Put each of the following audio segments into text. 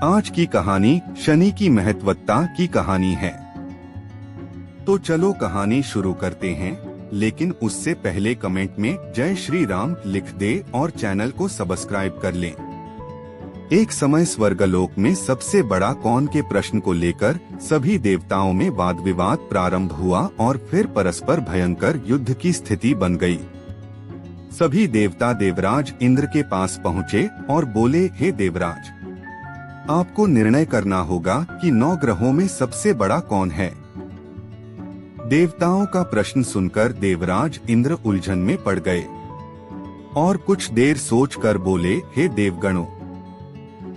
आज की कहानी शनि की महत्वता की कहानी है। तो चलो कहानी शुरू करते हैं, लेकिन उससे पहले कमेंट में जय श्री राम लिख दे और चैनल को सब्सक्राइब कर लें। एक समय स्वर्गलोक में सबसे बड़ा कौन के प्रश्न को लेकर सभी देवताओं में वाद विवाद प्रारंभ हुआ और फिर परस्पर भयंकर युद्ध की स्थिति बन गई। सभी देवता देवराज इंद्र के पास पहुँचे और बोले, हे देवराज, आपको निर्णय करना होगा कि 9 ग्रहों में सबसे बड़ा कौन है। देवताओं का प्रश्न सुनकर देवराज इंद्र उलझन में पड़ गए और कुछ देर सोचकर बोले, हे देवगणों,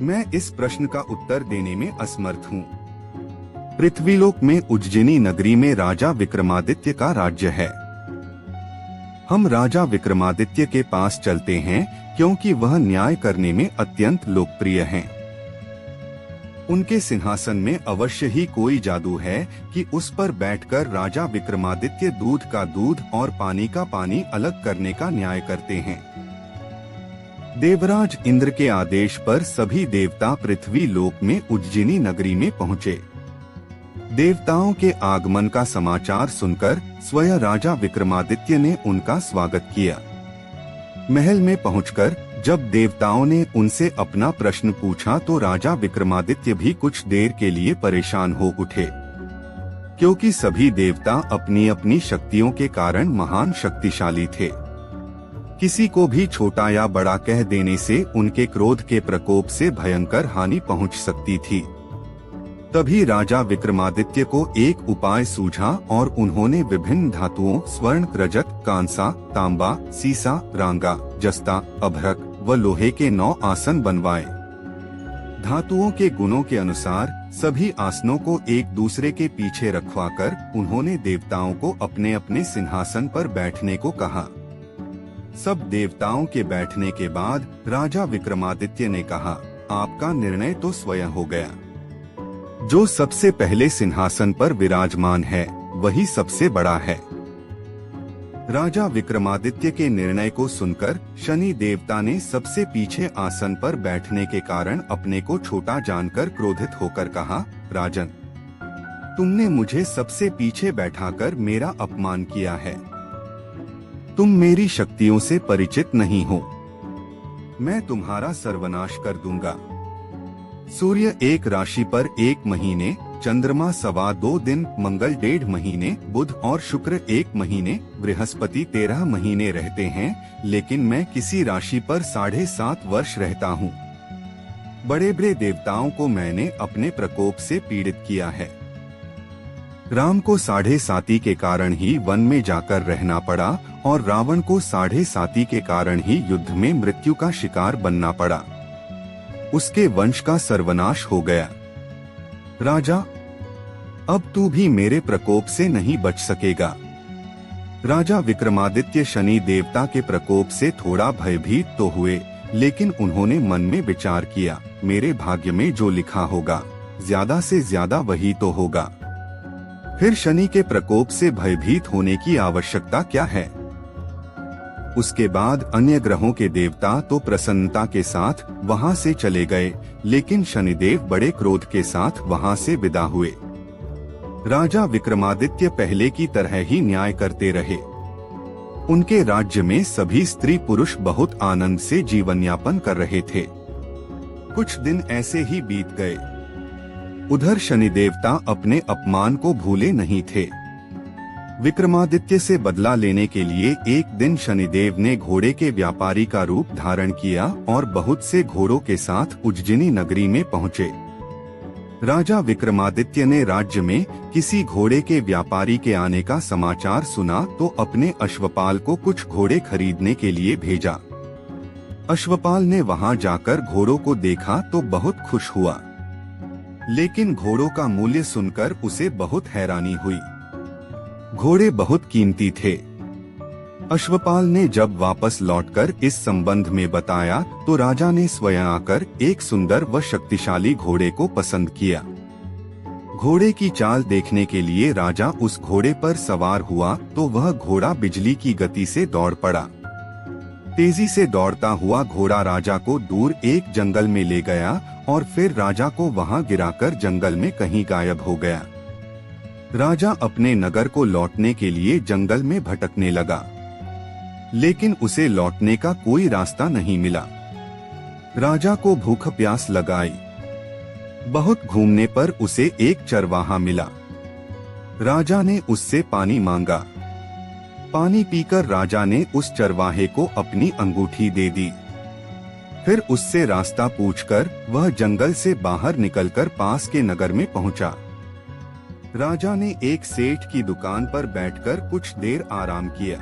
मैं इस प्रश्न का उत्तर देने में असमर्थ हूँ। पृथ्वीलोक में उज्जैनी नगरी में राजा विक्रमादित्य का राज्य है। हम राजा विक्रमादित्य के पास चलते हैं क्योंकि वह न्याय करने में अत्यंत लोकप्रिय हैं। उनके सिंहासन में अवश्य ही कोई जादू है कि उस पर बैठकर राजा विक्रमादित्य दूध का दूध और पानी का पानी अलग करने का न्याय करते हैं। देवराज इंद्र के आदेश पर सभी देवता पृथ्वी लोक में उज्जैनी नगरी में पहुँचे। देवताओं के आगमन का समाचार सुनकर स्वयं राजा विक्रमादित्य ने उनका स्वागत किया। महल में पहुंचकर जब देवताओं ने उनसे अपना प्रश्न पूछा तो राजा विक्रमादित्य भी कुछ देर के लिए परेशान हो उठे, क्योंकि सभी देवता अपनी अपनी शक्तियों के कारण महान शक्तिशाली थे। किसी को भी छोटा या बड़ा कह देने से उनके क्रोध के प्रकोप से भयंकर हानि पहुंच सकती थी। तभी राजा विक्रमादित्य को एक उपाय सूझा और उन्होंने विभिन्न धातुओं स्वर्ण, रजत, कांसा, तांबा, सीसा, रांगा, जस्ता, अभ्रक व लोहे के 9 आसन बनवाए। धातुओं के गुणों के अनुसार सभी आसनों को एक दूसरे के पीछे रखवाकर उन्होंने देवताओं को अपने अपने सिंहासन पर बैठने को कहा। सब देवताओं के बैठने के बाद राजा विक्रमादित्य ने कहा, आपका निर्णय तो स्वयं हो गया। जो सबसे पहले सिंहासन पर विराजमान है वही सबसे बड़ा है। राजा विक्रमादित्य के निर्णय को सुनकर शनि देवता ने सबसे पीछे आसन पर बैठने के कारण अपने को छोटा जानकर क्रोधित होकर कहा, राजन, तुमने मुझे सबसे पीछे बैठाकर मेरा अपमान किया है। तुम मेरी शक्तियों से परिचित नहीं हो। मैं तुम्हारा सर्वनाश कर दूंगा। सूर्य एक राशि पर 1 महीने, चंद्रमा 2.25 दिन, मंगल 1.5 महीने, बुध और शुक्र 1 महीने, बृहस्पति 13 महीने रहते हैं, लेकिन मैं किसी राशि पर 7.5 वर्ष रहता हूँ। बड़े बड़े देवताओं को मैंने अपने प्रकोप से पीड़ित किया है। राम को 7.5 के कारण ही वन में जाकर रहना पड़ा और रावण को 7.5 के कारण ही युद्ध में मृत्यु का शिकार बनना पड़ा। उसके वंश का सर्वनाश हो गया। राजा, अब तू भी मेरे प्रकोप से नहीं बच सकेगा। राजा विक्रमादित्य शनि देवता के प्रकोप से थोड़ा भयभीत तो हुए, लेकिन उन्होंने मन में विचार किया, मेरे भाग्य में जो लिखा होगा ज्यादा से ज्यादा वही तो होगा। फिर शनि के प्रकोप से भयभीत होने की आवश्यकता क्या है। उसके बाद अन्य ग्रहों के देवता तो प्रसन्नता के साथ वहां से चले गए, लेकिन शनिदेव बड़े क्रोध के साथ वहां से विदा हुए। राजा विक्रमादित्य पहले की तरह ही न्याय करते रहे। उनके राज्य में सभी स्त्री पुरुष बहुत आनंद से जीवन यापन कर रहे थे। कुछ दिन ऐसे ही बीत गए। उधर शनिदेवता अपने अपमान को भूले नहीं थे। विक्रमादित्य से बदला लेने के लिए एक दिन शनिदेव ने घोड़े के व्यापारी का रूप धारण किया और बहुत से घोड़ों के साथ उज्जैनी नगरी में पहुँचे। राजा विक्रमादित्य ने राज्य में किसी घोड़े के व्यापारी के आने का समाचार सुना तो अपने अश्वपाल को कुछ घोड़े खरीदने के लिए भेजा। अश्वपाल ने वहां जाकर घोड़ों को देखा तो बहुत खुश हुआ, लेकिन घोड़ों का मूल्य सुनकर उसे बहुत हैरानी हुई। घोड़े बहुत कीमती थे। अश्वपाल ने जब वापस लौटकर इस संबंध में बताया तो राजा ने स्वयं आकर एक सुंदर व शक्तिशाली घोड़े को पसंद किया। घोड़े की चाल देखने के लिए राजा उस घोड़े पर सवार हुआ तो वह घोड़ा बिजली की गति से दौड़ पड़ा। तेजी से दौड़ता हुआ घोड़ा राजा को दूर एक जंगल में ले गया और फिर राजा को वहां गिराकर जंगल में कहीं गायब हो गया। राजा अपने नगर को लौटने के लिए जंगल में भटकने लगा, लेकिन उसे लौटने का कोई रास्ता नहीं मिला। राजा को भूख प्यास लगाई। बहुत घूमने पर उसे एक चरवाहा मिला। राजा ने उससे पानी मांगा। पानी पीकर राजा ने उस चरवाहे को अपनी अंगूठी दे दी। फिर उससे रास्ता पूछकर वह जंगल से बाहर निकलकर पास के नगर में पहुंचा। राजा ने एक सेठ की दुकान पर बैठकर कुछ देर आराम किया।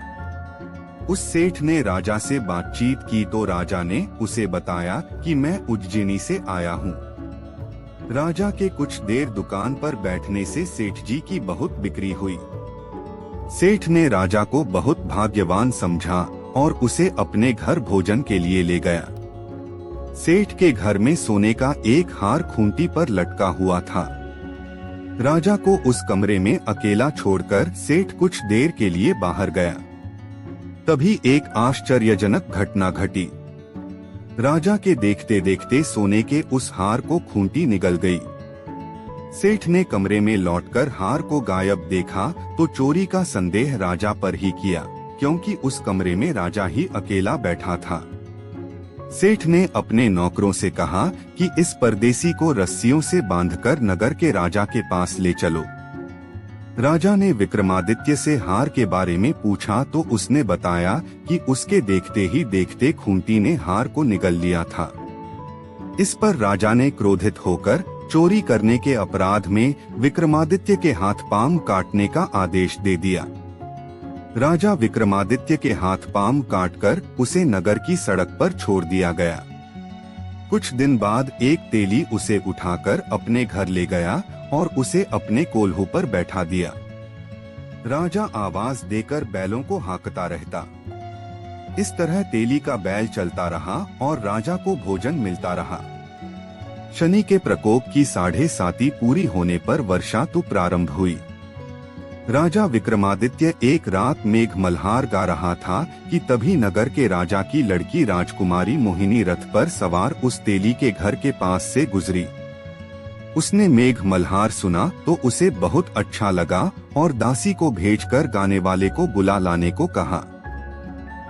उस सेठ ने राजा से बातचीत की तो राजा ने उसे बताया कि मैं उज्जैनी से आया हूँ। राजा के कुछ देर दुकान पर बैठने से सेठ जी की बहुत बिक्री हुई। सेठ ने राजा को बहुत भाग्यवान समझा और उसे अपने घर भोजन के लिए ले गया। सेठ के घर में सोने का एक हार खूंटी पर लटका हुआ था। राजा को उस कमरे में अकेला छोड़कर सेठ कुछ देर के लिए बाहर गया। तभी एक आश्चर्यजनक घटना घटी। राजा के देखते देखते सोने के उस हार को खूंटी निगल गई। सेठ ने कमरे में लौटकर हार को गायब देखा तो चोरी का संदेह राजा पर ही किया, क्योंकि उस कमरे में राजा ही अकेला बैठा था। सेठ ने अपने नौकरों से कहा कि इस परदेसी को रस्सियों से बांधकर नगर के राजा के पास ले चलो। राजा ने विक्रमादित्य से हार के बारे में पूछा तो उसने बताया कि उसके देखते ही देखते खूंटी ने हार को निगल लिया था। इस पर राजा ने क्रोधित होकर चोरी करने के अपराध में विक्रमादित्य के हाथ पांव काटने का आदेश दे दिया। राजा विक्रमादित्य के हाथ पांव काटकर उसे नगर की सड़क पर छोड़ दिया गया। कुछ दिन बाद एक तेली उसे उठाकर अपने घर ले गया और उसे अपने कोल्हू पर बैठा दिया। राजा आवाज देकर बैलों को हाँकता रहता। इस तरह तेली का बैल चलता रहा और राजा को भोजन मिलता रहा। शनि के प्रकोप की 7.5 पूरी होने पर वर्षा ऋतु प्रारंभ हुई। राजा विक्रमादित्य एक रात मेघ मल्हार गा रहा था कि तभी नगर के राजा की लड़की राजकुमारी मोहिनी रथ पर सवार उस तेली के घर के पास से गुजरी। उसने मेघ मल्हार सुना तो उसे बहुत अच्छा लगा और दासी को भेजकर गाने वाले को बुला लाने को कहा।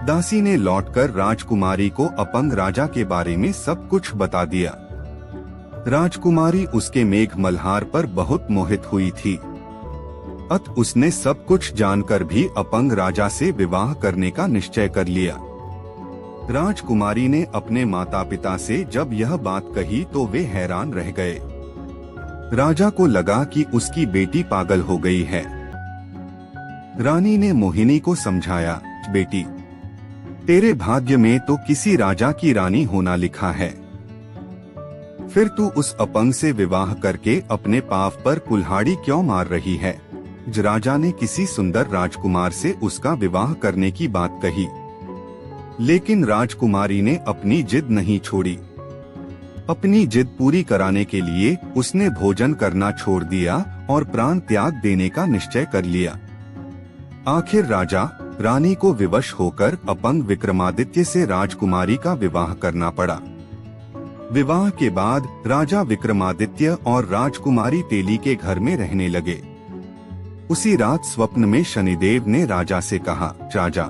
दासी ने लौटकर राजकुमारी को अपंग राजा के बारे में सब कुछ बता दिया। राजकुमारी उसके मेघ मल्हार पर बहुत मोहित हुई थी। अत उसने सब कुछ जानकर भी अपंग राजा से विवाह करने का निश्चय कर लिया। राजकुमारी ने अपने माता पिता से जब यह बात कही तो वे हैरान रह गए। राजा को लगा कि उसकी बेटी पागल हो गई है। रानी ने मोहिनी को समझाया, बेटी, तेरे भाग्य में तो किसी राजा की रानी होना लिखा है। फिर तू उस अपंग से विवाह करके अपने पाप पर कुल्हाड़ी क्यों मार रही है? राजा ने किसी सुंदर राजकुमार से उसका विवाह करने की बात कही, लेकिन राजकुमारी ने अपनी जिद नहीं छोड़ी। अपनी जिद पूरी कराने के लिए उसने भोजन करना छोड़ दिया और प्राण त्याग देने का निश्चय कर लिया। आखिर राजा रानी को विवश होकर अपंग विक्रमादित्य से राजकुमारी का विवाह करना पड़ा। विवाह के बाद राजा विक्रमादित्य और राजकुमारी तेली के घर में रहने लगे। उसी रात स्वप्न में शनिदेव ने राजा से कहा, राजा,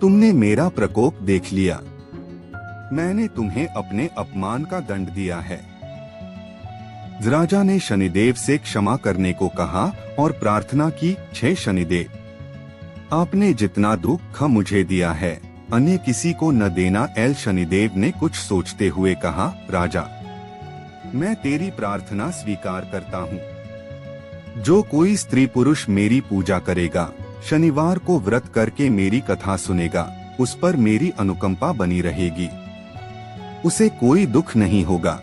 तुमने मेरा प्रकोप देख लिया। मैंने तुम्हें अपने अपमान का दंड दिया है। राजा ने शनिदेव से क्षमा करने को कहा और प्रार्थना की, छे शनिदेव, आपने जितना दुख मुझे दिया है अन्य किसी को न देना। एल शनिदेव ने कुछ सोचते हुए कहा, राजा, मैं तेरी प्रार्थना स्वीकार करता हूँ। जो कोई स्त्री पुरुष मेरी पूजा करेगा, शनिवार को व्रत करके मेरी कथा सुनेगा, उस पर मेरी अनुकंपा बनी रहेगी, उसे कोई दुख नहीं होगा।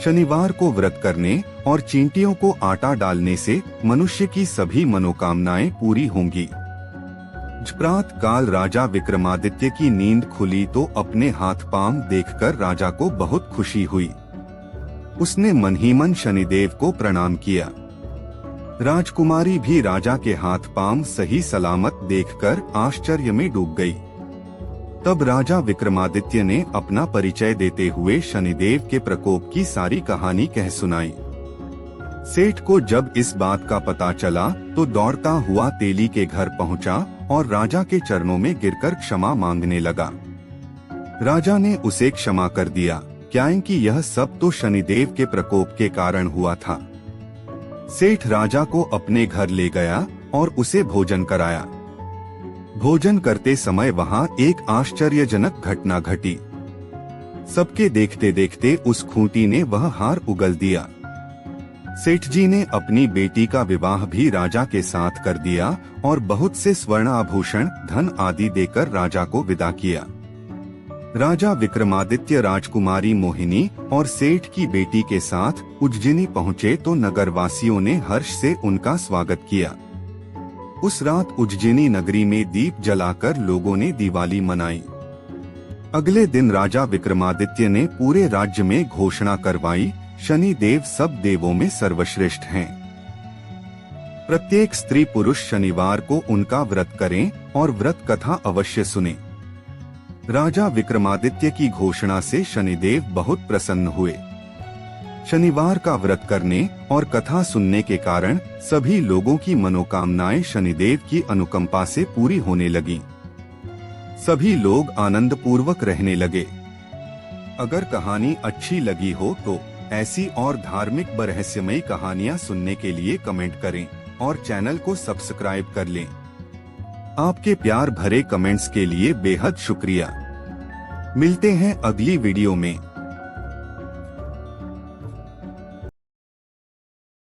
शनिवार को व्रत करने और चींटियों को आटा डालने से मनुष्य की सभी मनोकामनाएं पूरी होंगी। प्रात काल राजा विक्रमादित्य की नींद खुली तो अपने हाथ पांव देखकर राजा को बहुत खुशी हुई। उसने मन ही मन शनिदेव को प्रणाम किया। राजकुमारी भी राजा के हाथ पांव सही सलामत देखकर आश्चर्य में डूब गई। तब राजा विक्रमादित्य ने अपना परिचय देते हुए शनिदेव के प्रकोप की सारी कहानी कह सुनाई। सेठ को जब इस बात का पता चला तो दौड़ता हुआ तेली के घर पहुंचा और राजा के चरणों में गिरकर क्षमा मांगने लगा। राजा ने उसे क्षमा कर दिया, क्योंकि यह सब तो शनिदेव के प्रकोप के कारण हुआ था। सेठ राजा को अपने घर ले गया और उसे भोजन कराया। भोजन करते समय वहां एक आश्चर्यजनक घटना घटी। सबके देखते देखते उस खूंटी ने वह हार उगल दिया। सेठ जी ने अपनी बेटी का विवाह भी राजा के साथ कर दिया और बहुत से स्वर्ण आभूषण, धन आदि देकर राजा को विदा किया। राजा विक्रमादित्य राजकुमारी मोहिनी और सेठ की बेटी के साथ उज्जैनी पहुँचे तो नगरवासियों ने हर्ष से उनका स्वागत किया। उस रात उज्जैनी नगरी में दीप जलाकर लोगों ने दिवाली मनाई। अगले दिन राजा विक्रमादित्य ने पूरे राज्य में घोषणा करवाई, शनि देव सब देवों में सर्वश्रेष्ठ हैं। प्रत्येक स्त्री पुरुष शनिवार को उनका व्रत करें और व्रत कथा अवश्य सुने। राजा विक्रमादित्य की घोषणा से शनिदेव बहुत प्रसन्न हुए। शनिवार का व्रत करने और कथा सुनने के कारण सभी लोगों की मनोकामनाएं शनिदेव की अनुकंपा से पूरी होने लगीं। सभी लोग आनंद पूर्वक रहने लगे। अगर कहानी अच्छी लगी हो तो ऐसी और धार्मिक व रहस्यमयी कहानियां सुनने के लिए कमेंट करें और चैनल को सब्सक्राइब कर लें। आपके प्यार भरे कमेंट्स के लिए बेहद शुक्रिया। मिलते हैं अगली वीडियो में।